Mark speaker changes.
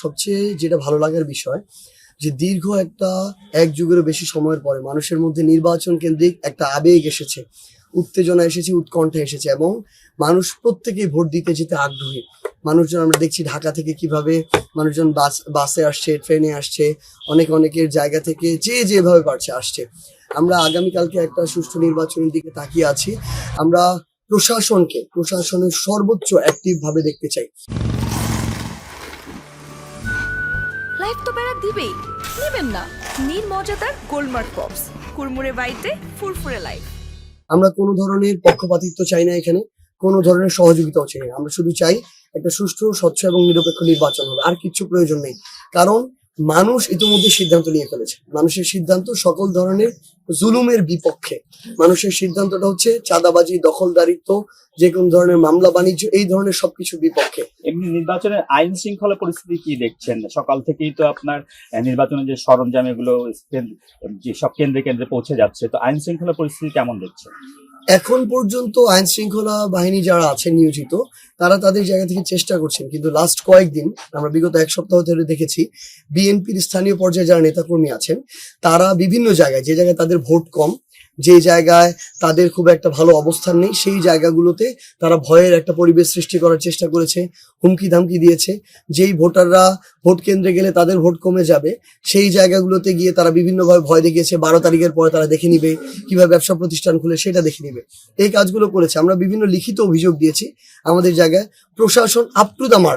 Speaker 1: সবচেয়ে যেটা ভালো লাগার বিষয় যে দীর্ঘ এক যুগেরও বেশি সময়ের পরে মানুষের মধ্যে নির্বাচন কেন্দ্রিক একটা আবেগ এসেছে, উত্তেজনা এসেছে, উৎকণ্ঠা এসেছে এবং মানুষ প্রত্যেকেই ভোট দিতে যেতে আগ্রহী। মানুষজন আমরা দেখছি ঢাকা থেকে কিভাবে মানুষজন বাসে আসছে, ট্রেনে আসছে, অনেকের জায়গা থেকে যেভাবে পারছে আসছে। আমরা আগামীকালকে একটা সুষ্ঠু নির্বাচনের দিকে তাকিয়ে আছি। আমরা প্রশাসনের সর্বোচ্চ অ্যাক্টিভ ভাবে দেখতে চাই।
Speaker 2: লাইফ তো বেড়া দিবেই, নেবেন না? নীল মজাদার গোলমার্ক পপস, কুরমুরে বাইতে ফুরফুরে লাইফ।
Speaker 1: আমরা কোনো ধরনের পক্ষপাতিত্ব চাই না, এখানে কোনো ধরনের সহযোগিতাও চাই না। আমরা শুধু চাই একটা সুষ্ঠু, স্বচ্ছ এবং নিরপেক্ষ নির্বাচন হবে, আর কিচ্ছু প্রয়োজন নেই। কারণ মানুষ ইতিমধ্যে সিদ্ধান্ত নিয়ে ফেলেছে। মানুষের সিদ্ধান্ত সকল ধরনের জুলুমের বিপক্ষে। মানুষের সিদ্ধান্তটা হচ্ছে চাঁদাবাজি, দখলদারিত্ব, যে কোনো ধরনের মামলা বাণিজ্য, এই ধরনের সবকিছুর বিপক্ষে।
Speaker 3: এমনি নির্বাচনের আইন শৃঙ্খলা পরিস্থিতি কি দেখছেন? সকাল থেকেই তো আপনার নির্বাচনের যে সরঞ্জাম এগুলো যে সব কেন্দ্রে কেন্দ্রে পৌঁছে যাচ্ছে, তো আইন শৃঙ্খলা পরিস্থিতি কেমন দেখছেন?
Speaker 1: এখন পর্যন্ত আইন শৃঙ্খলা বাহিনী যারা আছেন নিয়োজিত, তারা তাদের জায়গা থেকে চেষ্টা করছেন, কিন্তু লাস্ট কয়েকদিন আমরা বিগত এক সপ্তাহ ধরে দেখেছি বিএনপির স্থানীয় পর্যায়ে যারা নেতাকর্মী আছেন, তারা বিভিন্ন জায়গায়, যে জায়গায় তাদের ভোট কম, যে জায়গায় তাদের খুব একটা ভালো অবস্থান নেই, সেই জায়গাগুলোতে তারা ভয়ের একটা পরিবেশ সৃষ্টি করার চেষ্টা করেছে, হুমকি ধামকি দিয়েছে। যেই ভোটাররা ভোট কেন্দ্রে গেলে তাদের ভোট কমে যাবে, সেই জায়গাগুলোতে গিয়ে তারা বিভিন্নভাবে ভয় দেখিয়েছে। 12 তারিখের পরে তারা দেখে নিবে, কিভাবে ব্যবসা প্রতিষ্ঠান খুলে সেটা দেখে নিবে, এই কাজগুলো করেছে। আমরা বিভিন্ন লিখিত অভিযোগ দিয়েছি। আমাদের জায়গায় প্রশাসন আপ টু দ্য মার্ক